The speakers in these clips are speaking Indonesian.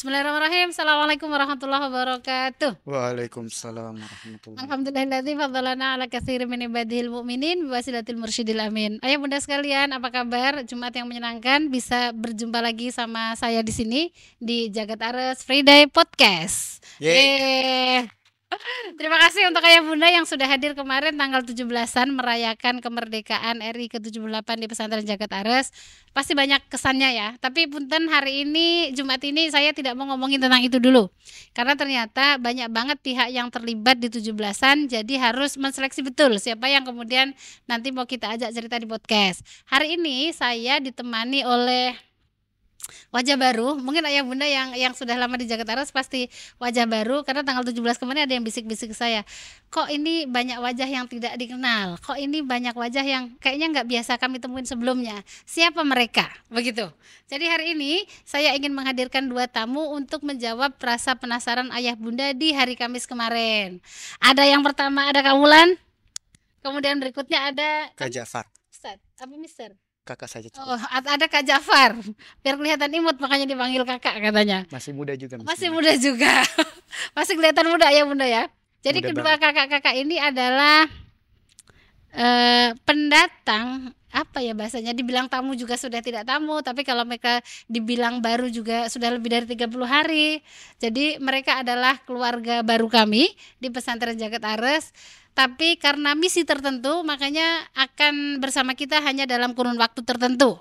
Bismillahirrahmanirrahim. Assalamualaikum warahmatullahi wabarakatuh. Waalaikumsalam warahmatullahi wabarakatuh. Alhamdulillahilladzi faddalana ala katsirin min ibadihil mu'minin biwasilatil mursyidil amin. Ayah bunda sekalian, apa kabar? Jumat yang menyenangkan, bisa berjumpa lagi sama saya di sini di Jagat Ares Friday Podcast. Yeay. Yeay. Terima kasih untuk ayah bunda yang sudah hadir kemarin tanggal 17-an merayakan kemerdekaan RI ke-78 di pesantren Jagat Ares. Pasti banyak kesannya ya. Tapi punten hari ini Jumat ini saya tidak mau ngomongin tentang itu dulu. Karena ternyata banyak banget pihak yang terlibat di 17-an, jadi harus menseleksi betul siapa yang kemudian nanti mau kita ajak cerita di podcast. Hari ini saya ditemani oleh wajah baru. Mungkin ayah bunda yang sudah lama di Jakarta Aras pasti wajah baru, karena tanggal 17 kemarin ada yang bisik-bisik ke saya, kok ini banyak wajah yang tidak dikenal, kok ini banyak wajah yang kayaknya nggak biasa kami temuin sebelumnya, siapa mereka, begitu. Jadi hari ini saya ingin menghadirkan dua tamu untuk menjawab rasa penasaran ayah bunda di hari Kamis kemarin. Ada yang pertama, ada Kak Wulan, kemudian berikutnya ada Kak Jafar, Ustadz, apa Mister? kakak saja cukup. Oh, ada Kak Jafar. Biar kelihatan imut makanya dipanggil kakak katanya. Masih muda juga. Masih muda juga. Masih kelihatan muda ya bunda ya. Jadi Muda kedua kakak-kakak ini adalah pendatang, apa ya bahasanya, dibilang tamu juga sudah tidak tamu, tapi kalau mereka dibilang baru juga sudah lebih dari 30 hari. Jadi mereka adalah keluarga baru kami di pesantren Jagat Ares. Tapi karena misi tertentu makanya akan bersama kita hanya dalam kurun waktu tertentu.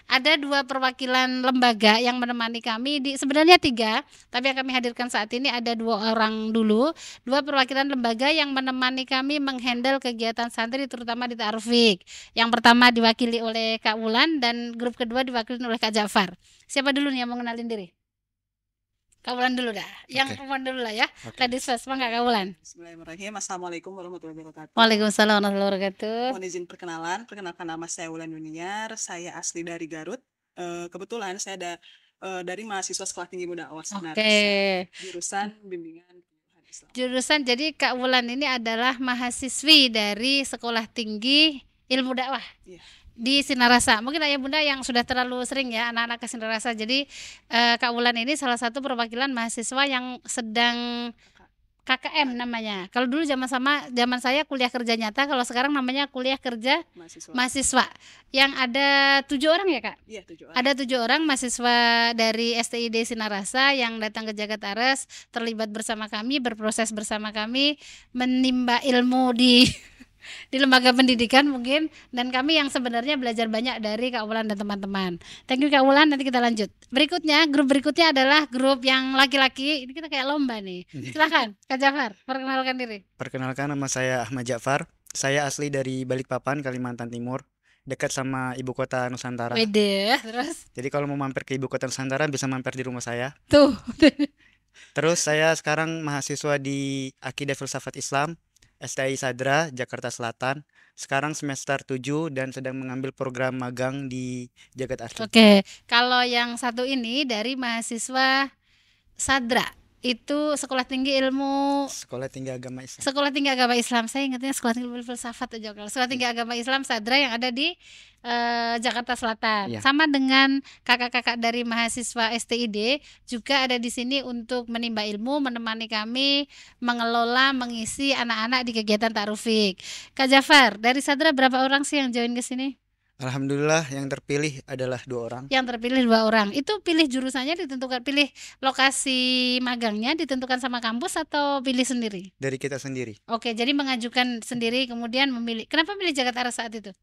Ada dua perwakilan lembaga yang menemani kami, sebenarnya tiga, tapi yang kami hadirkan saat ini ada dua orang dulu. Dua perwakilan lembaga yang menemani kami menghandle kegiatan santri terutama di Ta'arufik. Yang pertama diwakili oleh Kak Wulan dan grup kedua diwakili oleh Kak Jafar. Siapa dulu nih yang mau kenalin diri? Kak Wulan dulu dah. Yang perempuan dulu lah ya. Ladies first, Kak Wulan. Bismillahirrahmanirrahim. Assalamualaikum warahmatullahi wabarakatuh. Waalaikumsalam warahmatullahi wabarakatuh. Mohon izin perkenalan. Perkenalkan, nama saya Wulan Yuniar. Saya asli dari Garut. Kebetulan saya ada dari mahasiswa Sekolah Tinggi Muda Awas jurusan bimbingan penyuluhan Islam. Jurusan, jadi Kak Wulan ini adalah mahasiswi dari Sekolah Tinggi Ilmu Dakwah. Iya. Di Sinarasa. Mungkin ayah bunda yang sudah terlalu sering ya anak-anak ke Sinarasa. Jadi Kak Wulan ini salah satu perwakilan mahasiswa yang sedang KKM namanya. Kalau dulu zaman saya kuliah kerja nyata, kalau sekarang namanya kuliah kerja mahasiswa. Yang ada 7 orang ya Kak? Iya, 7 orang. Ada 7 orang mahasiswa dari STID Sinarasa yang datang ke Jagat Ares, terlibat bersama kami, berproses bersama kami, menimba ilmu di lembaga pendidikan mungkin, dan kami yang sebenarnya belajar banyak dari Kak Wulan dan teman-teman. Thank you Kak Wulan, nanti kita lanjut. Grup berikutnya adalah grup yang laki-laki. Ini kita kayak lomba nih. Silakan Kak Jafar, perkenalkan diri. Perkenalkan, nama saya Ahmad Jafar. Saya asli dari Balikpapan, Kalimantan Timur, dekat sama ibu kota Nusantara. Wede, terus? Jadi kalau mau mampir ke ibu kota Nusantara bisa mampir di rumah saya. Tuh. Terus saya sekarang mahasiswa di Akidah Filsafat Islam STI Sadra, Jakarta Selatan. Sekarang semester 7 dan sedang mengambil program magang di Jagat Ares. Oke, kalau yang satu ini dari mahasiswa Sadra, itu Sekolah Tinggi Agama Islam. Sekolah Tinggi Agama Islam. Saya ingatnya Sekolah Tinggi Filsafat aja. Kalau Sekolah Tinggi Agama Islam Sadra yang ada di Jakarta Selatan. Iya. Sama dengan kakak-kakak dari mahasiswa STID juga ada di sini untuk menimba ilmu, menemani kami mengelola, mengisi anak-anak di kegiatan Ta'arufik. Kak Jafar, dari Sadra berapa orang sih yang join ke sini? Alhamdulillah yang terpilih adalah 2 orang. Yang terpilih 2 orang. Itu pilih jurusannya ditentukan, pilih lokasi magangnya ditentukan sama kampus atau pilih sendiri? Dari kita sendiri. Oke, jadi mengajukan sendiri kemudian memilih. Kenapa pilih Jagat Ares saat itu?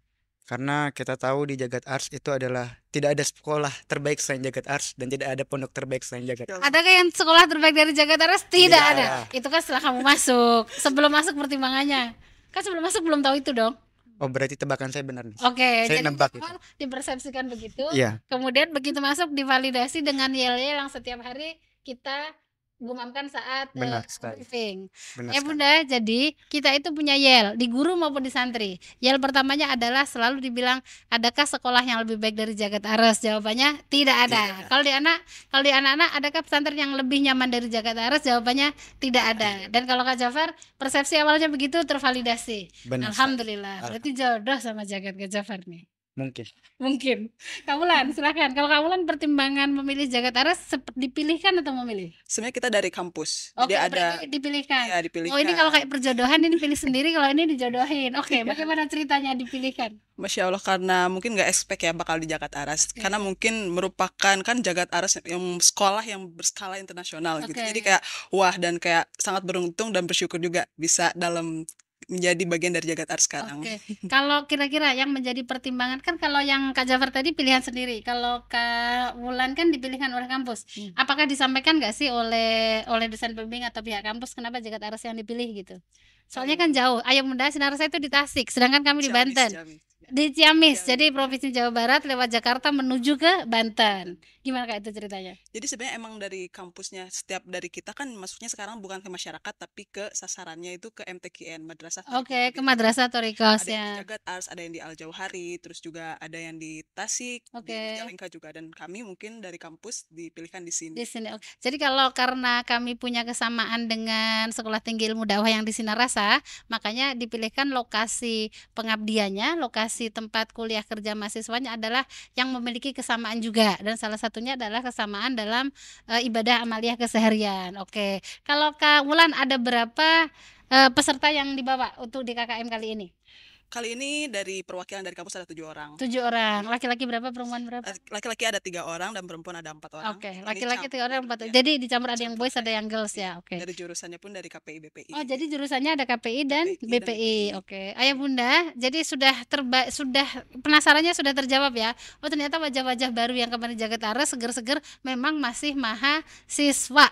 Karena kita tahu di Jagat Ares itu adalah tidak ada sekolah terbaik selain Jagat Ares dan tidak ada pondok terbaik selain Jagat Ares. Adakah yang sekolah terbaik dari Jagat Ares? Tidak ada. ada. Itu kan setelah kamu masuk. Sebelum masuk pertimbangannya. Kan sebelum masuk belum tahu itu dong. Oh, berarti tebakan saya benar nih. Oke, Saya jadi nebak itu. dipersepsikan begitu. Iya. Kemudian begitu masuk divalidasi dengan yel-yel yang setiap hari kita gumamkan saat Benar sekali. briefing. Benar Ya sekali. bunda, jadi kita itu punya yel di guru maupun di santri. Yel pertamanya adalah selalu dibilang, adakah sekolah yang lebih baik dari Jagat Ares? Jawabannya tidak ada. Kalau di anak-anak, adakah pesantren yang lebih nyaman dari Jagat Ares? Jawabannya tidak ada. Dan kalau Kak Jafar, persepsi awalnya begitu tervalidasi. Benar sekali. Alhamdulillah. Berarti jodoh sama Jagat Kak Jafar nih. Mungkin. Mungkin. Kak Wulan, silakan. Kalau Kak Wulan pertimbangan memilih Jagat Aras dipilihkan atau memilih? Sebenarnya kita dari kampus. Oke, Jadi ada berarti dipilihkan. ya Oh, ini kalau dipilihkan. kayak perjodohan ini pilih sendiri, kalau ini dijodohin. Oke, bagaimana ceritanya dipilihkan? Masya Allah, karena mungkin nggak expect ya bakal di Jagat Aras. Oke. Karena mungkin merupakan kan Jagat Aras yang sekolah yang berskala internasional gitu. Oke. Jadi kayak wah, dan kayak sangat beruntung dan bersyukur juga bisa menjadi bagian dari Jagat Aras sekarang. Oke. Kalau kira-kira yang menjadi pertimbangan, kan kalau yang Kak Jafar tadi pilihan sendiri, kalau Kak Wulan kan dipilihkan oleh kampus. Apakah disampaikan nggak sih oleh dosen pembimbing atau pihak kampus kenapa Jagat Aras yang dipilih gitu? Soalnya kan jauh. Ayah Bunda Sinarasa itu di Tasik, sedangkan kami di Banten. Di Ciamis, jadi Provinsi Jawa Barat lewat Jakarta menuju ke Banten. Gimana Kak itu ceritanya? Jadi sebenarnya emang dari kampusnya, setiap dari kita kan masuknya sekarang bukan ke masyarakat tapi ke sasarannya itu ke MTQN, Madrasah Thoriqah Oke, ke Qadimah. Madrasah Thoriqah Ada yang di ya. Jagat Ars, ada yang di Al Jauhari, terus juga ada yang di Tasik, di Oke. Majalengka juga, dan kami mungkin dari kampus dipilihkan di sini. Di sini. Jadi kalau karena kami punya kesamaan dengan Sekolah Tinggi Ilmu Dakwah yang di Sinarasa, makanya dipilihkan lokasi pengabdiannya, lokasi tempat kuliah kerja mahasiswanya adalah yang memiliki kesamaan juga, dan salah satunya adalah kesamaan dalam ibadah amaliyah keseharian. Oke. Kalau Kak Wulan ada berapa peserta yang dibawa untuk di KKM kali ini? Kali ini dari perwakilan dari kampus ada 7 orang. 7 orang. Laki-laki berapa, perempuan berapa? Laki-laki ada 3 orang dan perempuan ada 4 orang. Oke, Ini laki-laki 3 orang, 4. ya. Jadi dicampur, ada yang boys, ada yang girls ya. Oke. Dari jurusannya pun dari KPI BPI. Oh, jadi jurusannya ada KPI dan KPI dan BPI. BPI. Oke. Ayah Bunda, jadi sudah penasarannya sudah terjawab ya. Oh, ternyata wajah-wajah baru yang kemarin Jagat Aras seger-seger memang masih mahasiswa.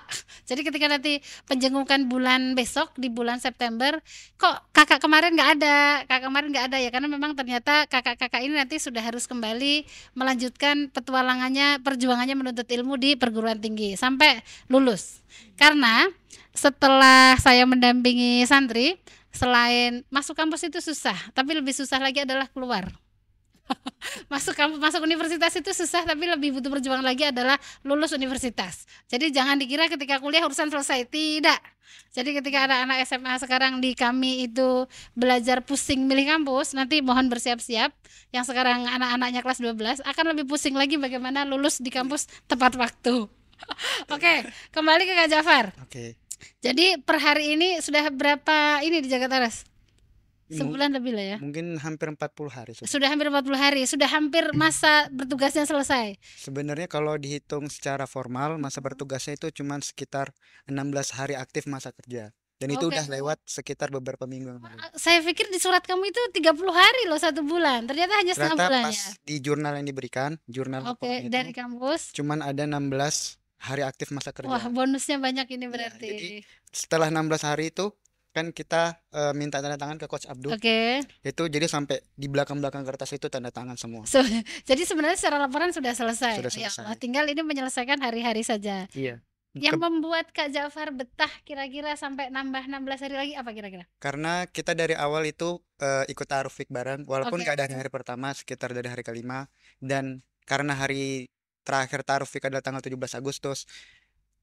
Jadi ketika nanti penjengukan bulan besok di bulan September, kok kakak kemarin nggak ada? Kakak kemarin nggak ada ya, karena memang ternyata kakak-kakak ini nanti sudah harus kembali melanjutkan petualangannya, perjuangannya menuntut ilmu di perguruan tinggi sampai lulus. Karena setelah saya mendampingi santri, selain masuk kampus itu susah, tapi lebih susah lagi adalah keluar. Masuk kampus, masuk universitas itu susah, tapi lebih butuh perjuangan lagi adalah lulus universitas. Jadi jangan dikira ketika kuliah urusan selesai, tidak. Jadi ketika anak-anak SMA sekarang di kami itu belajar pusing milih kampus, nanti mohon bersiap-siap. Yang sekarang anak-anaknya kelas 12 akan lebih pusing lagi bagaimana lulus di kampus tepat waktu. Oke, kembali ke Kak Jafar. Oke. Jadi per hari ini sudah berapa ini di Jagat Aras? Sebulan lebih lah ya. Mungkin hampir 40 hari sudah. Sudah hampir 40 hari, sudah hampir masa bertugasnya selesai. Sebenarnya kalau dihitung secara formal masa bertugasnya itu cuma sekitar 16 hari aktif masa kerja. Dan itu Oke. udah lewat sekitar beberapa minggu yang lalu. Saya pikir di surat kamu itu 30 hari loh, 1 bulan. Ternyata hanya setengah Ternyata bulan pas ya. di jurnal yang diberikan, jurnal Oke, laporan dari itu kampus. cuman ada 16 hari aktif masa kerja. Wah, bonusnya banyak ini Iya, berarti. jadi setelah 16 hari itu kan kita minta tanda tangan ke Coach Abdul. Oke. Itu jadi sampai di belakang-belakang kertas itu tanda tangan semua. Jadi sebenarnya secara laporan sudah selesai. Sudah Ya selesai. Allah, tinggal ini menyelesaikan hari-hari saja. Iya. Yang membuat Kak Jafar betah kira-kira sampai nambah 16 hari lagi apa kira-kira? Karena kita dari awal itu ikut ta'aruf fik bareng, walaupun Oke. nggak dari hari pertama, sekitar dari hari kelima, dan karena hari terakhir ta'aruf fik adalah tanggal 17 Agustus,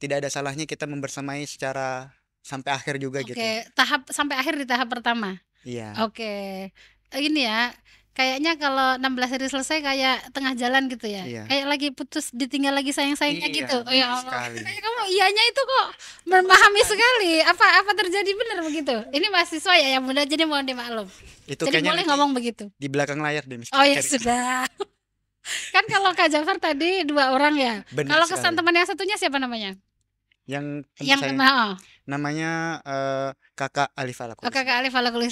tidak ada salahnya kita membersamai secara sampai akhir juga gitu. Oke, tahap sampai akhir di tahap pertama. Iya. Oke. Ini ya, kayaknya kalau 16 hari selesai kayak tengah jalan gitu ya. Iya. Kayak lagi putus, ditinggal lagi sayang-sayangnya Iya, gitu. Oh benar ya Allah. sekali. Kayak kamu iyanya itu kok memahami sekali. Apa terjadi benar begitu? Ini mahasiswa ya yang Bunda, jadi mohon dimaklum. Itu Jadi kayaknya boleh nanti ngomong begitu. di belakang layar deh, Miss. Oh ya Cari. sudah. Kan kalau Kak Jafar tadi 2 orang ya. Benar Kalau kesan sekali. teman yang satunya siapa namanya? Yang teman Yang saya teman, namanya Kakak Alif Falakul Kakak Ali Falakul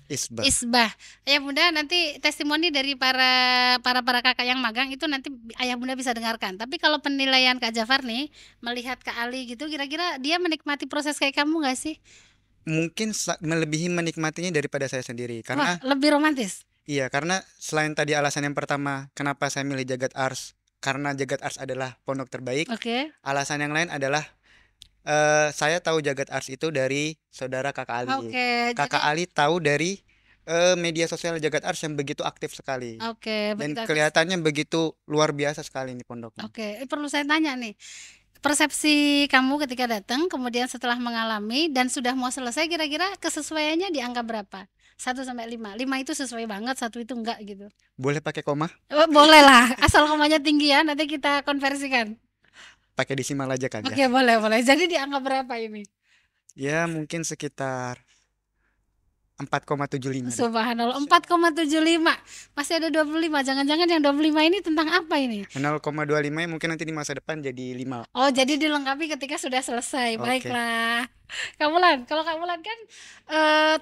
Isbah. Isbah. Ayah Bunda nanti testimoni dari para kakak yang magang itu nanti Ayah Bunda bisa dengarkan. Tapi kalau penilaian Kak Jafar nih, melihat Kak Ali gitu, kira-kira dia menikmati proses kayak kamu nggak sih? Mungkin melebihi menikmatinya daripada saya sendiri, Wah, karena lebih romantis. iya, karena selain tadi alasan yang pertama kenapa saya milih Jagat Ars, karena Jagat Ars adalah pondok terbaik. Oke. Alasan yang lain adalah saya tahu Jagat Ars itu dari saudara Kakak Ali. Oke. Kakak Ali tahu dari media sosial Jagat Ars yang begitu aktif sekali. Oke, Dan begitu. kelihatannya begitu luar biasa sekali ini pondoknya. Oke, perlu saya tanya nih. Persepsi kamu ketika datang, kemudian setelah mengalami dan sudah mau selesai, kira-kira kesesuaiannya di angka berapa? 1 sampai 5. 5 itu sesuai banget, 1 itu enggak gitu. Boleh pakai koma? Boleh lah, asal komanya tinggi ya, nanti kita konversikan. Pakai desimal aja kan ya? Oke, boleh. Jadi dianggap berapa ini? Ya mungkin sekitar 4,75 deh. Subhanallah, 4,75. Masih ada 25. Jangan-jangan yang 25 ini tentang apa ini? 0,25 mungkin nanti di masa depan jadi 5. Oh, jadi dilengkapi ketika sudah selesai. Oke. Baiklah. Kak Wulan, kalau Kak Wulan kan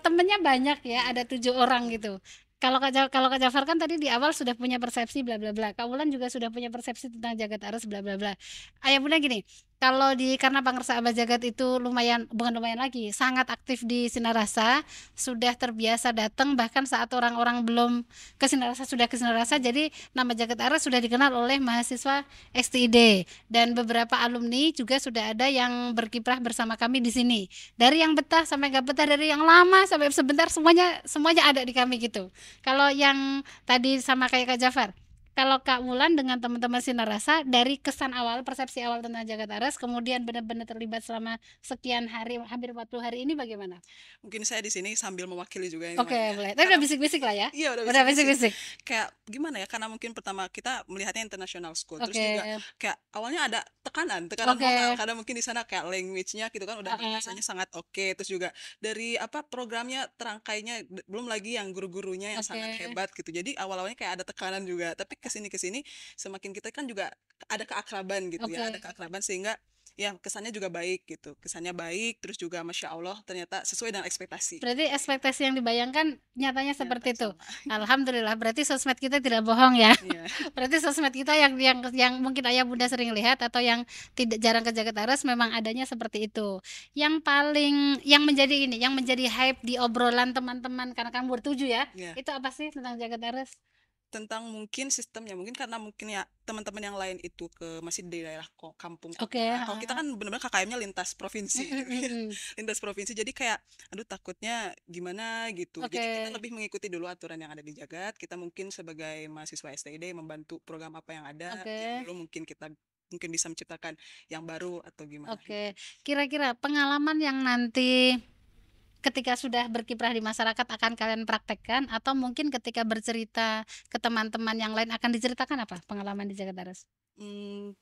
temennya banyak ya, ada 7 orang gitu. Kalau Kak Jafar kan tadi di awal sudah punya persepsi bla bla bla. Kak Wulan juga sudah punya persepsi tentang Jagat Aras bla bla bla. Ayah Bunda gini, kalau karena Pangresa Abah Jagat itu bukan lumayan lagi, sangat aktif di Sinarasa, sudah terbiasa datang bahkan saat orang-orang belum ke Sinarasa sudah ke Sinarasa, jadi nama Jagat Aras sudah dikenal oleh mahasiswa STID dan beberapa alumni juga sudah ada yang berkiprah bersama kami di sini. Dari yang betah sampai nggak betah, dari yang lama sampai sebentar, semuanya ada di kami gitu. Kalau yang tadi sama kayak Kak Jafar, kalau Kak Wulan dengan teman-teman Sinarasa, dari kesan awal, persepsi awal tentang Jagat Aras, kemudian benar-benar terlibat selama sekian hari, hampir 40 hari ini bagaimana? Mungkin saya di sini sambil mewakili juga ini, Oke, Maya. boleh. Tapi udah bisik-bisik lah ya? Iya, Udah bisik-bisik. Kayak gimana ya? Karena mungkin pertama kita melihatnya international school, terus Oke. juga kayak awalnya ada tekanan Oke. moral, karena mungkin di sana kayak language-nya gitu kan udah Heeh. bahasanya sangat oke, terus juga dari programnya terangkainya belum lagi yang guru-gurunya yang sangat Oke. hebat gitu. Jadi awal-awalnya kayak ada tekanan juga, tapi kesini semakin kita kan juga ada keakraban gitu ya, Oke. ada keakraban sehingga ya kesannya juga baik gitu, kesannya baik, terus juga masya Allah ternyata sesuai dengan ekspektasi. Berarti ekspektasi yang dibayangkan nyatanya seperti itu. sama. Alhamdulillah, berarti sosmed kita tidak bohong ya. Iya. Berarti sosmed kita yang mungkin ayah bunda sering lihat atau yang tidak jarang ke Jagat Aras memang adanya seperti itu. Yang menjadi hype di obrolan teman-teman karena kamu bertuju ya. Iya. Itu apa sih tentang Jagat Aras? Tentang mungkin sistemnya, mungkin karena mungkin ya teman-teman yang lain itu masih di daerah kampung kota. Oke, Kalau kita kan benar-benar KKM-nya lintas provinsi. Lintas provinsi, jadi kayak aduh takutnya gimana gitu. Jadi Oke. kita lebih mengikuti dulu aturan yang ada di Jagat. Kita mungkin sebagai mahasiswa STID membantu program apa yang ada, Oke. yang belum mungkin kita bisa menciptakan yang baru atau gimana. Oke. Kira-kira pengalaman yang nanti ketika sudah berkiprah di masyarakat akan kalian praktekkan, atau mungkin ketika bercerita ke teman-teman yang lain akan diceritakan apa pengalaman di Jagat Aras?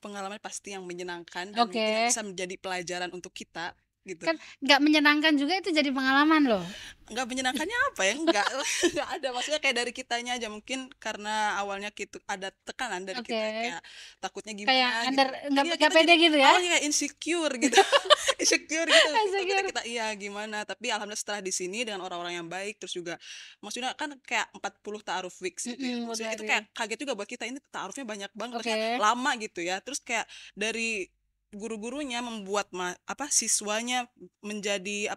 Pengalaman pasti yang menyenangkan dan Oke. mungkin yang bisa menjadi pelajaran untuk kita gitu. Kan nggak menyenangkan juga itu jadi pengalaman loh. Nggak menyenangkannya apa ya? Nggak ada, maksudnya kayak dari kitanya aja, mungkin karena awalnya gitu ada tekanan dari Oke. kita kayak takutnya Kayak gimana gitu. under nggak Iya, kita pede jadi gitu ya? awalnya kayak insecure gitu. Insecure gitu. Takutnya Insecure. kita iya gimana, tapi alhamdulillah setelah di sini dengan orang-orang yang baik, terus juga maksudnya kan kayak 40 ta'aruf weeks gitu ya. Maksudnya itu kayak kaget juga buat kita, ini ta'arufnya banyak banget, Oke. maksudnya lama gitu ya. Terus kayak dari guru-gurunya membuat siswanya menjadi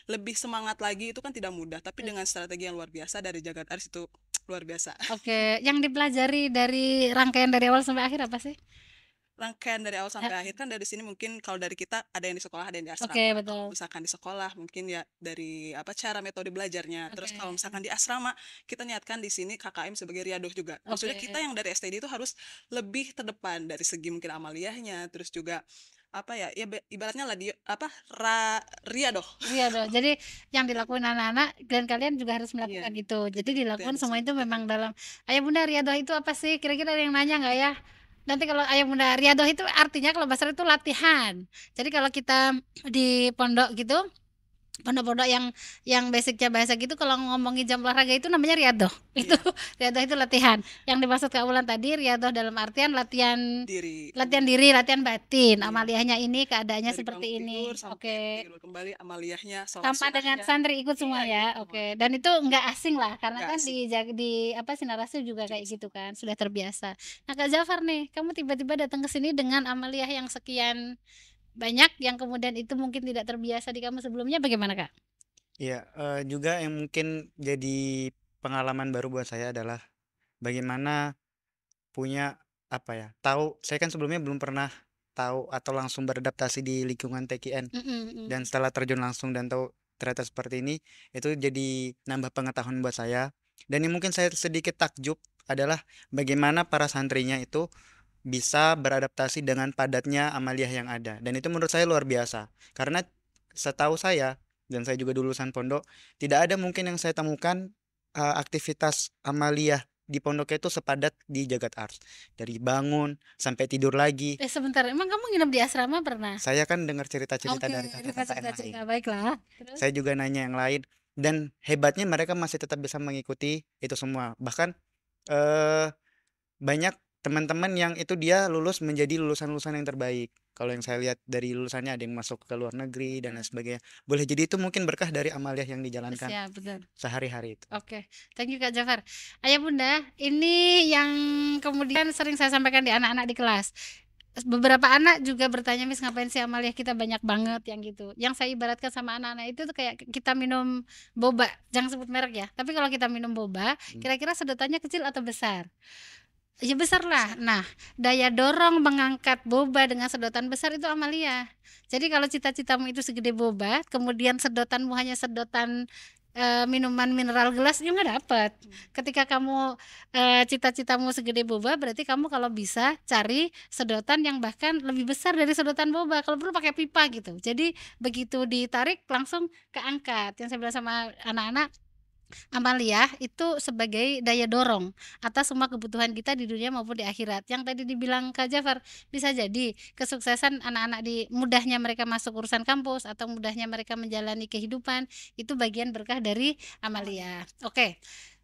lebih semangat lagi, itu kan tidak mudah, tapi dengan strategi yang luar biasa dari Jagat Aras itu luar biasa. Oke, yang dipelajari dari rangkaian dari awal sampai akhir apa sih? Rangkaian dari awal sampai akhir kan dari sini, mungkin kalau dari kita ada yang di sekolah, ada yang di asrama. Oke, betul. Kalau misalkan di sekolah mungkin ya dari cara metode belajarnya. Terus Oke. kalau misalkan di asrama, kita niatkan di sini KKM sebagai riadoh juga. Maksudnya Oke. kita yang dari STD itu harus lebih terdepan dari segi mungkin amaliyahnya, terus juga ibaratnya lah riadoh. Iya dong. Jadi yang dilakukan anak-anak dan kalian juga harus melakukan Iya. itu. Jadi dilakukan harus semua itu memang dalam. Ayah Bunda, riadoh itu apa sih? Kira-kira ada yang nanya nggak ya? Nanti kalau Ayah Bunda, riadoh itu artinya kalau bahasa itu latihan. Jadi kalau kita di pondok gitu, pondok-pondok yang basicnya bahasa gitu, kalau ngomongin jam olahraga itu namanya riadoh. Itu riadoh itu latihan. Yang dimaksud Kak Wulan tadi riadoh dalam artian latihan diri, latihan batin. Iya. Amaliyahnya ini keadaannya dari seperti bangun ini. tidur sampai Oke. tidur kembali, amaliyahnya, Sama dengan santri ikut semua ya. Iya, Oke. Dan itu enggak asing lah karena Nggak kan di Sinarasi juga kayak gitu kan, sudah terbiasa. Nah, Kak Jafar nih, kamu tiba-tiba datang ke sini dengan amaliyah yang sekian banyak yang kemudian itu mungkin tidak terbiasa di kamu sebelumnya, bagaimana, Kak? Iya, juga yang mungkin jadi pengalaman baru buat saya adalah bagaimana punya tahu, saya kan sebelumnya belum pernah tahu atau langsung beradaptasi di lingkungan TKN, dan setelah terjun langsung dan tahu ternyata seperti ini, itu jadi nambah pengetahuan buat saya. Dan yang mungkin saya sedikit takjub adalah bagaimana para santrinya itu bisa beradaptasi dengan padatnya amaliyah yang ada, dan itu menurut saya luar biasa karena setahu saya dan saya juga lulusan pondok, tidak ada mungkin yang saya temukan aktivitas amaliyah di pondok itu sepadat di Jagat Ars. Dari bangun sampai tidur lagi. Sebentar, emang kamu nginep di asrama pernah? Saya kan dengar cerita-cerita Oke, dari dengar kakak-kakak yang lain. cerita-cerita, baiklah. Terus? Saya juga nanya yang lain, dan hebatnya mereka masih tetap bisa mengikuti itu semua. Bahkan eh banyak teman-teman yang itu dia lulus menjadi lulusan-lulusan yang terbaik. Kalau yang saya lihat dari lulusannya ada yang masuk ke luar negeri dan lain sebagainya. Boleh jadi itu mungkin berkah dari amaliyah yang dijalankan Siap, betul. sehari-hari itu. Oke, thank you Kak Jafar. Ayah Bunda, ini yang kemudian sering saya sampaikan di anak-anak di kelas. Beberapa anak juga bertanya, Miss, ngapain sih amaliyah kita banyak banget yang gitu. Yang saya ibaratkan sama anak-anak itu tuh kayak kita minum boba, jangan sebut merek ya. Tapi kalau kita minum boba, kira-kira sedotannya kecil atau besar? Ya besar lah. Nah, daya dorong mengangkat boba dengan sedotan besar itu amaliyah. Jadi kalau cita-citamu itu segede boba, kemudian sedotanmu hanya sedotan minuman mineral gelas, ya nggak dapet. Ketika kamu cita-citamu segede boba, berarti kamu kalau bisa cari sedotan yang bahkan lebih besar dari sedotan boba. Kalau perlu pakai pipa gitu. Jadi begitu ditarik langsung keangkat. Yang saya bilang sama anak-anak, amaliyah itu sebagai daya dorong atas semua kebutuhan kita di dunia maupun di akhirat. Yang tadi dibilang Kak Jafar, bisa jadi kesuksesan anak-anak di mudahnya mereka masuk urusan kampus atau mudahnya mereka menjalani kehidupan itu bagian berkah dari amaliyah. Oke.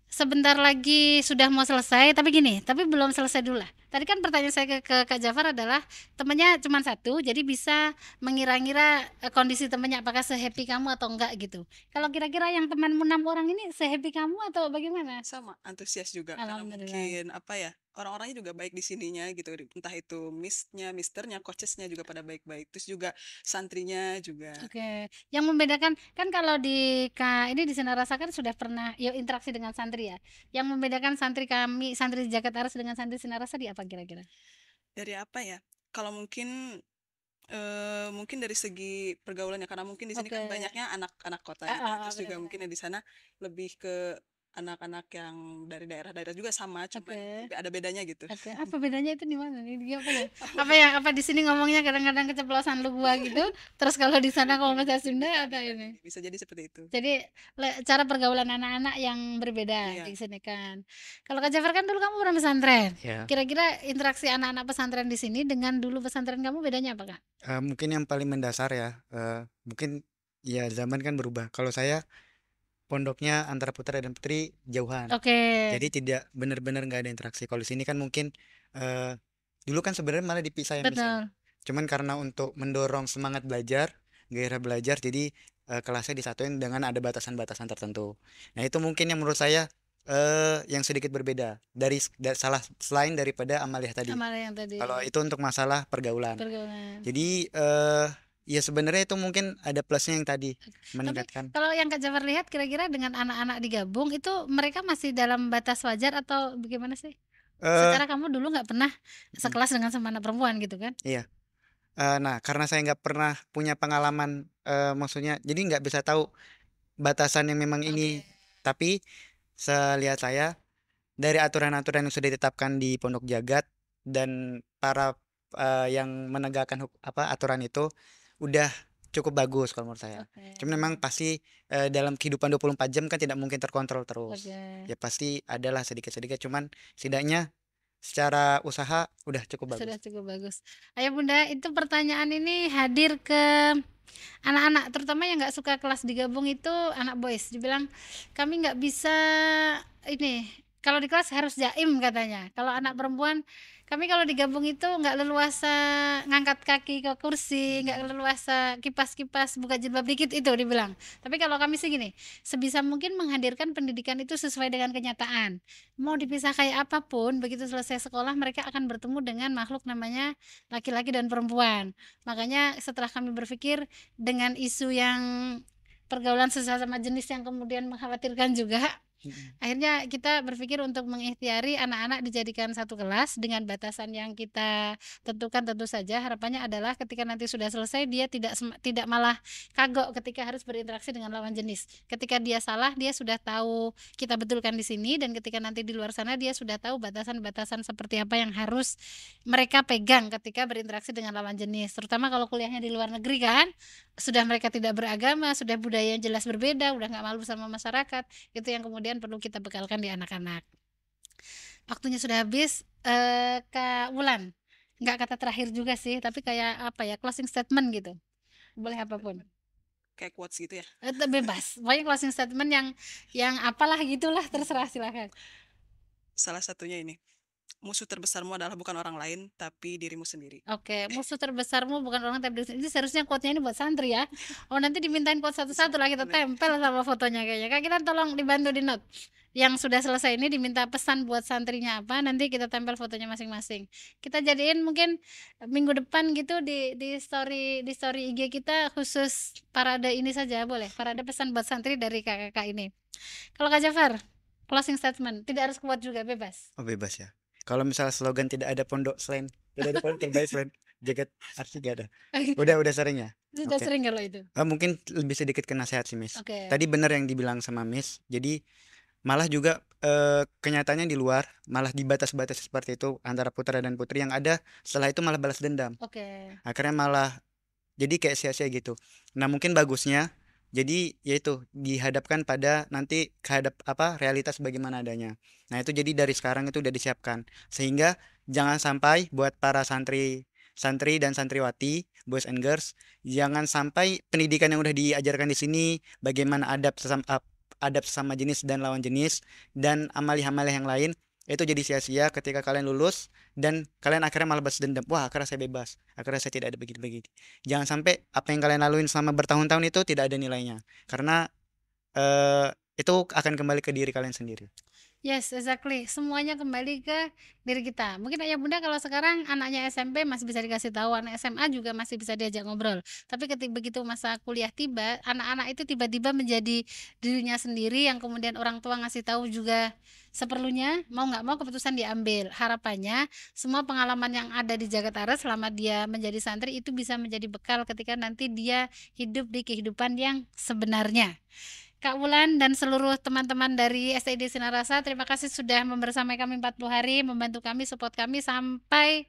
Sebentar lagi sudah mau selesai, tapi gini, tapi belum selesai dulu lah. Tadi kan pertanyaan saya ke Kak Jafar adalah temannya cuma satu, jadi bisa mengira-ngira kondisi temannya apakah sehappy kamu atau enggak gitu. Kalau kira-kira yang temanmu 6 orang ini sehappy kamu atau bagaimana? Sama, antusias juga karena Alhamdulillah. mungkin apa ya, orang-orangnya juga baik di sininya gitu, entah itu missnya, misternya, coachesnya juga pada baik-baik, terus juga santrinya juga. Oke, yang membedakan kan kalau di ini di Sinarasa kan sudah pernah ya interaksi dengan santri ya. Yang membedakan santri kami, santri di Jakarta Aras dengan santri Sinarasa di apa kira-kira? Dari apa ya, kalau mungkin mungkin dari segi pergaulannya, karena mungkin di sini kan Oke. banyaknya anak-anak kota Ah, ya, ah, terus juga benar-benar. mungkin di sana lebih ke anak-anak yang dari daerah-daerah juga sama, cuman Oke. ada bedanya gitu. Oke, apa bedanya itu di mana nih? Dia apa ya? Apa di sini ngomongnya kadang-kadang keceplosan lu gua gitu, terus kalau di sana ngomong bahasa Sunda atau ini? Bisa jadi seperti itu. Jadi cara pergaulan anak-anak yang berbeda Iya. di sini kan. Kalau Kak Jafar kan dulu kamu pernah pesantren. Ya. Kira-kira interaksi anak-anak pesantren di sini dengan dulu pesantren kamu bedanya apa, Kak? Mungkin yang paling mendasar ya, mungkin ya zaman kan berubah. Kalau saya pondoknya antara putra dan putri jauhan. Oke. Jadi tidak benar-benar nggak ada interaksi. Kalau di sini kan mungkin dulu kan sebenarnya malah dipisah ya Miss ya. Betul. Cuman karena untuk mendorong semangat belajar, gairah belajar, jadi kelasnya disatuin dengan ada batasan-batasan tertentu. Nah itu mungkin yang menurut saya yang sedikit berbeda dari salah selain daripada amaliyah tadi. Sama yang tadi Kalau itu untuk masalah pergaulan. pergaulan. Jadi ya sebenarnya itu mungkin ada plusnya yang tadi meningkatkan. Kalau yang Kak Jafar lihat kira-kira dengan anak-anak digabung itu mereka masih dalam batas wajar atau bagaimana sih? Eh, Secara kamu dulu nggak pernah sekelas dengan sama anak perempuan gitu kan? iya. Nah karena saya nggak pernah punya pengalaman, maksudnya jadi nggak bisa tahu batasan yang memang ini. Tapi selihat saya dari aturan-aturan yang sudah ditetapkan di Pondok Jagat dan para yang menegakkan aturan itu udah cukup bagus kalau menurut saya. Oke. Cuman memang pasti dalam kehidupan 24 jam kan tidak mungkin terkontrol terus. Oke. Ya pasti adalah sedikit-sedikit, cuman setidaknya secara usaha udah cukup Sudah bagus. cukup bagus. Ayah Bunda, itu pertanyaan ini hadir ke anak-anak terutama yang nggak suka kelas digabung itu anak boys. Dibilang kami nggak bisa ini kalau di kelas harus jaim katanya. Kalau anak perempuan kami kalau digabung itu nggak leluasa ngangkat kaki ke kursi, nggak leluasa kipas-kipas buka jilbab dikit itu dibilang. Tapi kalau kami sih gini, sebisa mungkin menghadirkan pendidikan itu sesuai dengan kenyataan. Mau dipisah kayak apapun, begitu selesai sekolah mereka akan bertemu dengan makhluk namanya laki-laki dan perempuan. Makanya setelah kami berpikir dengan isu yang pergaulan sesama jenis yang kemudian mengkhawatirkan juga, Mm-mm. Akhirnya kita berpikir untuk mengikhtiari anak-anak dijadikan satu kelas dengan batasan yang kita tentukan. Tentu saja harapannya adalah ketika nanti sudah selesai dia tidak malah kagok ketika harus berinteraksi dengan lawan jenis. Ketika dia salah dia sudah tahu kita betulkan di sini, dan ketika nanti di luar sana dia sudah tahu batasan-batasan seperti apa yang harus mereka pegang ketika berinteraksi dengan lawan jenis. Terutama kalau kuliahnya di luar negeri kan, sudah mereka tidak beragama, sudah budaya yang jelas berbeda, udah nggak malu sama masyarakat. Itu yang kemudian perlu kita bekalkan di anak-anak. Waktunya sudah habis. Kak Wulan, nggak kata terakhir juga sih, tapi kayak apa ya, closing statement gitu, boleh apapun. Kayak quotes gitu ya. Bebas, pokoknya closing statement yang apalah gitulah, terserah, silakan. Salah satunya ini, musuh terbesarmu adalah bukan orang lain tapi dirimu sendiri. Oke, musuh terbesarmu bukan orang tapi ini seharusnya quote-nya ini buat santri ya. Oh, nanti dimintain quote satu-satu lah, kita tempel sama fotonya kayaknya. Kak, kita tolong dibantu di note. Yang sudah selesai ini diminta pesan buat santrinya apa, nanti kita tempel fotonya masing-masing. Kita jadiin mungkin minggu depan gitu di story IG kita khusus parade ini saja, boleh? Parade pesan buat santri dari kakak-kakak ini. Kalau Kak Jafar, closing statement, tidak harus kuat juga, bebas. Oh, bebas ya. Kalau misalnya slogan tidak ada pondok selain, tidak ada pondok terbaik selain jagat arsi, gak ada. Udah sering ya. Sudah Oke. sering kalau itu. Mungkin lebih sedikit ke nasihat sih, Miss. Oke. Tadi benar yang dibilang sama Miss. Jadi malah juga kenyataannya di luar malah dibatas-batas seperti itu antara putra dan putri, yang ada setelah itu malah balas dendam. Oke. Akhirnya malah jadi kayak sia-sia gitu. Nah, mungkin bagusnya jadi yaitu dihadapkan pada nanti realitas bagaimana adanya. Nah, itu jadi dari sekarang itu udah disiapkan. Sehingga jangan sampai buat para santri dan santriwati, boys and girls, jangan sampai pendidikan yang udah diajarkan di sini, bagaimana adab sesama jenis dan lawan jenis dan amali-amali yang lain, itu jadi sia-sia ketika kalian lulus dan kalian akhirnya malah balas dendam. Wah, akhirnya saya bebas. Akhirnya saya tidak ada begini-begini. Jangan sampai apa yang kalian laluin selama bertahun-tahun itu tidak ada nilainya. Karena itu akan kembali ke diri kalian sendiri. Yes, exactly. Semuanya kembali ke diri kita. Mungkin ayah bunda kalau sekarang anaknya SMP masih bisa dikasih tahu, anak SMA juga masih bisa diajak ngobrol. Tapi ketika begitu masa kuliah tiba, anak-anak itu tiba-tiba menjadi dirinya sendiri yang kemudian orang tua ngasih tahu juga seperlunya, mau nggak mau keputusan diambil. Harapannya semua pengalaman yang ada di Jakarta selama dia menjadi santri itu bisa menjadi bekal ketika nanti dia hidup di kehidupan yang sebenarnya. Kak Wulan dan seluruh teman-teman dari STID Sinar Rasa, terima kasih sudah membersamai kami 40 hari, membantu kami, support kami sampai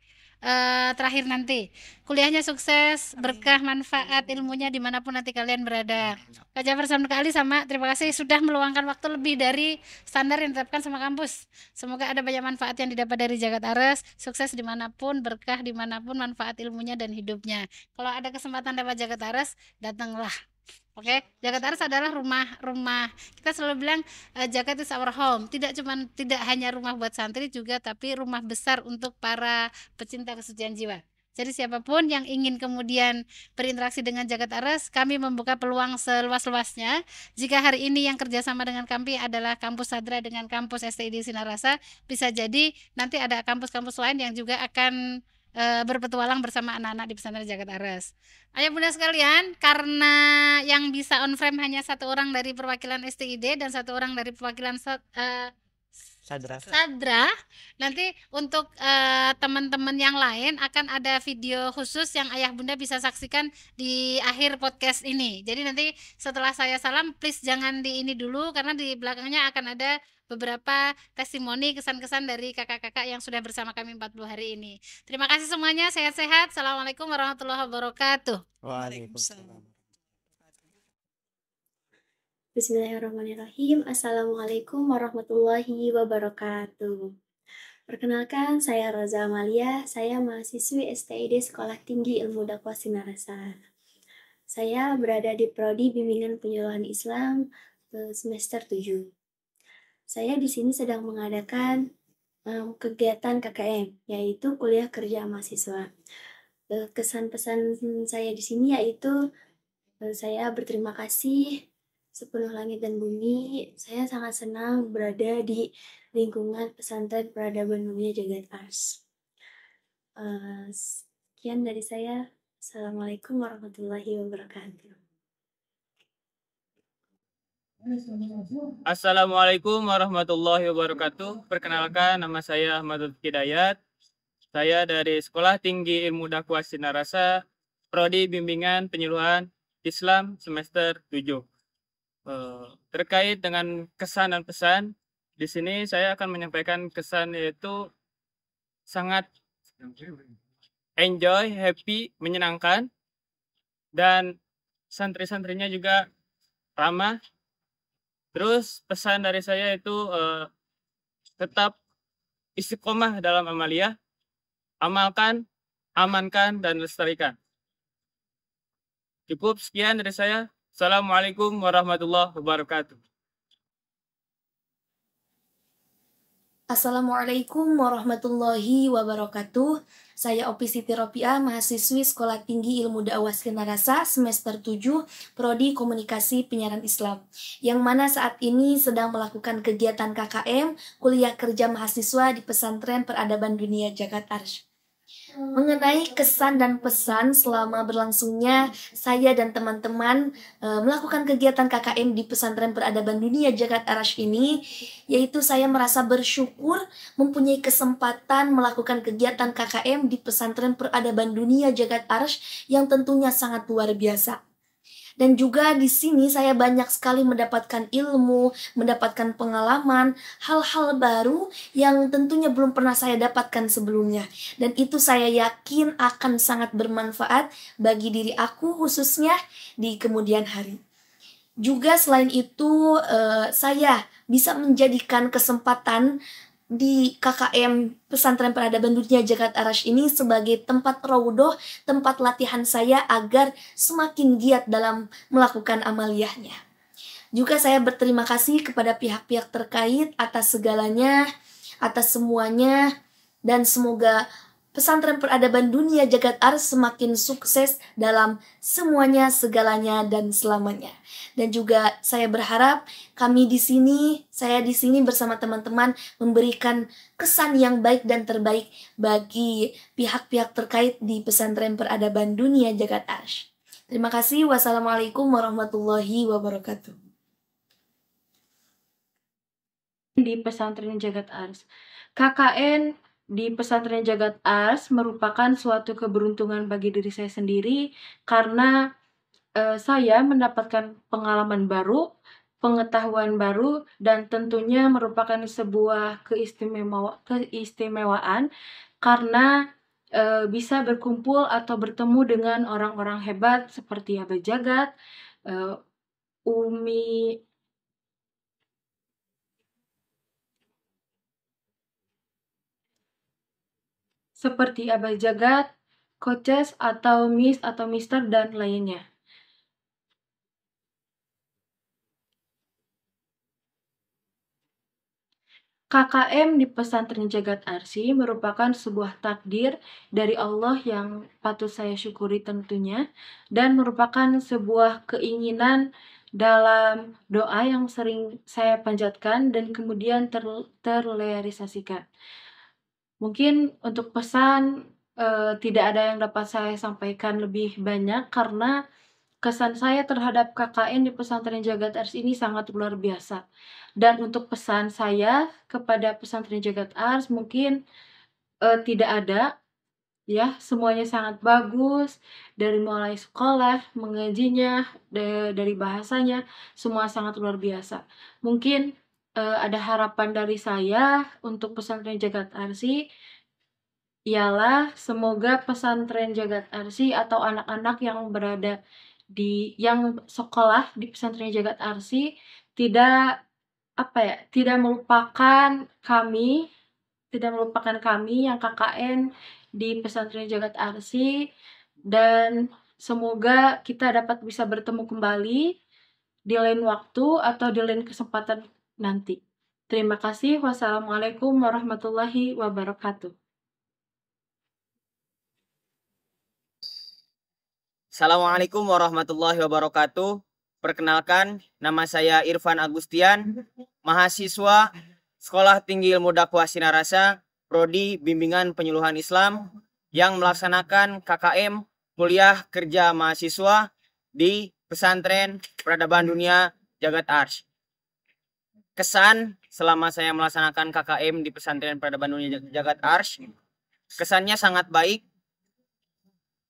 terakhir nanti. Kuliahnya sukses, berkah, manfaat ilmunya dimanapun nanti kalian berada. Kak Jafar sama Kak Ali sama, terima kasih sudah meluangkan waktu lebih dari standar yang ditetapkan sama kampus. Semoga ada banyak manfaat yang didapat dari Jagat Ares, sukses dimanapun, berkah dimanapun, manfaat ilmunya dan hidupnya. Kalau ada kesempatan dapat Jagat Ares, datanglah. Oke, Jakarta Ares adalah rumah. Kita selalu bilang Jakarta is our home. Tidak hanya rumah buat santri juga, tapi rumah besar untuk para pecinta kesucian jiwa. Jadi siapapun yang ingin kemudian berinteraksi dengan Jakarta Ares, kami membuka peluang seluas-luasnya. Jika hari ini yang kerjasama dengan kami adalah kampus Sadra dengan kampus STID Sinar Rasa, bisa jadi nanti ada kampus-kampus lain yang juga akan berpetualang bersama anak-anak di pesantren Jakarta Ares. Ayo bunda sekalian, karena yang bisa on frame hanya satu orang dari perwakilan STID dan satu orang dari perwakilan Sadra. nanti untuk teman-teman yang lain akan ada video khusus yang ayah bunda bisa saksikan di akhir podcast ini. Jadi nanti setelah saya salam, please jangan di ini dulu karena di belakangnya akan ada beberapa testimoni kesan-kesan dari kakak-kakak yang sudah bersama kami 40 hari ini. Terima kasih semuanya, sehat-sehat. Assalamualaikum warahmatullahi wabarakatuh. Waalaikumsalam. Bismillahirrahmanirrahim. Assalamualaikum warahmatullahi wabarakatuh. Perkenalkan, saya Roza Amalia. Saya mahasiswi STID Sekolah Tinggi Ilmu Dakwah Sinar Rasa. Saya berada di Prodi Bimbingan Penyuluhan Islam semester 7. Saya di sini sedang mengadakan kegiatan KKM, yaitu kuliah kerja mahasiswa. Kesan pesan saya di sini yaitu saya berterima kasih sepenuh langit dan bumi. Saya sangat senang berada di lingkungan pesantren peradaban dunia Jagat Ars. Sekian dari saya. Assalamualaikum warahmatullahi wabarakatuh. Assalamualaikum warahmatullahi wabarakatuh. Perkenalkan, nama saya Ahmad Hidayat. Saya dari Sekolah Tinggi Ilmu Dakwah Sinarasa, Prodi Bimbingan Penyuluhan Islam semester 7. Terkait dengan kesan dan pesan, di sini saya akan menyampaikan kesan yaitu sangat enjoy, happy, menyenangkan, dan santri-santrinya juga ramah. Terus pesan dari saya itu tetap istiqomah dalam amaliyah, amalkan, amankan, dan lestarikan. Cukup sekian dari saya. Assalamualaikum warahmatullahi wabarakatuh. Assalamualaikum warahmatullahi wabarakatuh. Saya Opi Siti Ropiah, mahasiswi Sekolah Tinggi Ilmu Dakwah Sinarasa semester 7, Prodi Komunikasi Penyiaran Islam, yang mana saat ini sedang melakukan kegiatan KKM, kuliah kerja mahasiswa di Pesantren Peradaban Dunia Jagat Arsy. Mengenai kesan dan pesan selama berlangsungnya saya dan teman-teman melakukan kegiatan KKM di Pesantren Peradaban Dunia Jagat Arsy ini, yaitu saya merasa bersyukur mempunyai kesempatan melakukan kegiatan KKM di Pesantren Peradaban Dunia Jagat Arsy yang tentunya sangat luar biasa. Dan juga di sini saya banyak sekali mendapatkan ilmu, mendapatkan pengalaman, hal-hal baru yang tentunya belum pernah saya dapatkan sebelumnya. Dan itu saya yakin akan sangat bermanfaat bagi diri aku khususnya di kemudian hari. Juga selain itu saya bisa menjadikan kesempatan di KKM Pesantren Peradaban Dunia Jagat Arsy ini sebagai tempat raudhoh, tempat latihan saya agar semakin giat dalam melakukan amaliyahnya. Juga saya berterima kasih kepada pihak-pihak terkait atas segalanya, atas semuanya, dan semoga Pesantren Peradaban Dunia Jagat Arsy semakin sukses dalam semuanya, segalanya, dan selamanya. Dan juga saya berharap saya di sini bersama teman-teman memberikan kesan yang baik dan terbaik bagi pihak-pihak terkait di Pesantren Peradaban Dunia Jagat Arsy. Terima kasih. Wassalamualaikum warahmatullahi wabarakatuh. Di Pesantren Jagat Arsy, KKN di Pesantren Jagat Arsy merupakan suatu keberuntungan bagi diri saya sendiri karena saya mendapatkan pengalaman baru, pengetahuan baru, dan tentunya merupakan sebuah keistimewaan karena bisa berkumpul atau bertemu dengan orang-orang hebat seperti Abah Jagat, Umi seperti Abah Jagat, Coaches atau Miss atau Mister dan lainnya. KKM di Pesantren Jagat Arsy merupakan sebuah takdir dari Allah yang patut saya syukuri tentunya, dan merupakan sebuah keinginan dalam doa yang sering saya panjatkan dan kemudian terrealisasikan. Mungkin untuk pesan tidak ada yang dapat saya sampaikan lebih banyak karena kesan saya terhadap KKN di Pesantren Jagat Arsy ini sangat luar biasa. Dan untuk pesan saya kepada Pesantren Jagat Arsy mungkin tidak ada, ya, semuanya sangat bagus, dari mulai sekolah, mengajinya, dari bahasanya, semua sangat luar biasa. Mungkin ada harapan dari saya untuk Pesantren Jagat Arsy ialah semoga Pesantren Jagat Arsy atau anak-anak yang berada yang sekolah di Pesantren Jagat Arsy tidak melupakan kami yang KKN di Pesantren Jagat Arsy, dan semoga kita dapat bisa bertemu kembali di lain waktu atau di lain kesempatan nanti. Terima kasih. Wassalamualaikum warahmatullahi wabarakatuh. Assalamualaikum warahmatullahi wabarakatuh. Perkenalkan, nama saya Irfan Agustian, mahasiswa Sekolah Tinggi Ilmu Dakwah Sinarasa, Prodi Bimbingan Penyuluhan Islam, yang melaksanakan KKM Kuliah Kerja Mahasiswa di Pesantren Peradaban Dunia Jagat Arsy. kesan selama saya melaksanakan KKM di Pesantren Peradaban Dunia Jagat Ars. Kesannya sangat baik.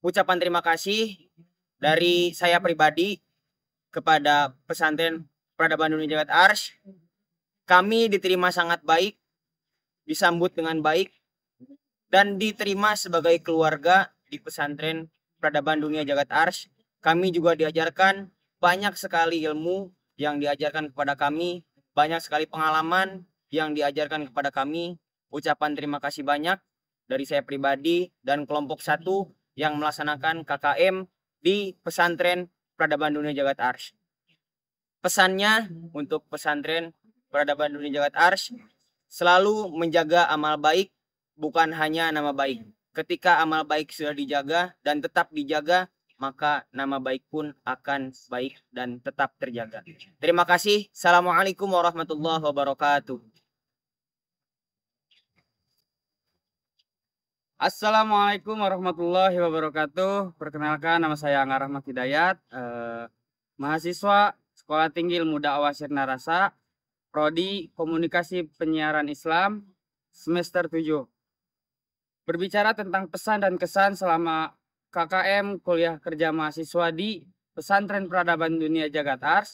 Ucapan terima kasih dari saya pribadi kepada Pesantren Peradaban Dunia Jagat Ars. Kami diterima sangat baik, disambut dengan baik, dan diterima sebagai keluarga di Pesantren Peradaban Dunia Jagat Ars. Kami juga diajarkan banyak sekali ilmu yang diajarkan kepada kami, banyak sekali pengalaman yang diajarkan kepada kami. Ucapan terima kasih banyak dari saya pribadi dan kelompok 1 yang melaksanakan KKM di Pesantren Peradaban Dunia Jagat Ars. Pesannya untuk Pesantren Peradaban Dunia Jagat Ars, selalu menjaga amal baik, bukan hanya nama baik. Ketika amal baik sudah dijaga dan tetap dijaga, maka nama baik pun akan baik dan tetap terjaga. Terima kasih. Assalamualaikum warahmatullahi wabarakatuh. Assalamualaikum warahmatullahi wabarakatuh. Perkenalkan, nama saya Angga Rahmat Hidayat, mahasiswa Sekolah Tinggi Ilmu Dakwah Sirna Rasa, Prodi Komunikasi Penyiaran Islam, semester 7. Berbicara tentang pesan dan kesan selama KKM kuliah kerja mahasiswa di Pesantren Peradaban Dunia Jagat Ars,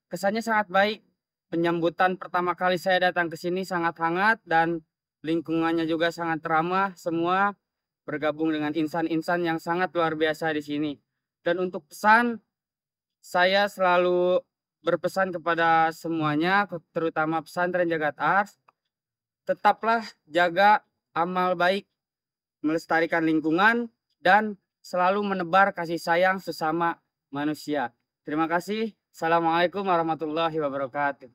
kesannya sangat baik. Penyambutan pertama kali saya datang ke sini sangat hangat dan lingkungannya juga sangat ramah, semua bergabung dengan insan-insan yang sangat luar biasa di sini. Dan untuk pesan, saya selalu berpesan kepada semuanya, terutama pesantren Jagat Ars, tetaplah jaga amal baik, melestarikan lingkungan, dan selalu menebar kasih sayang sesama manusia. Terima kasih. Assalamualaikum warahmatullahi wabarakatuh.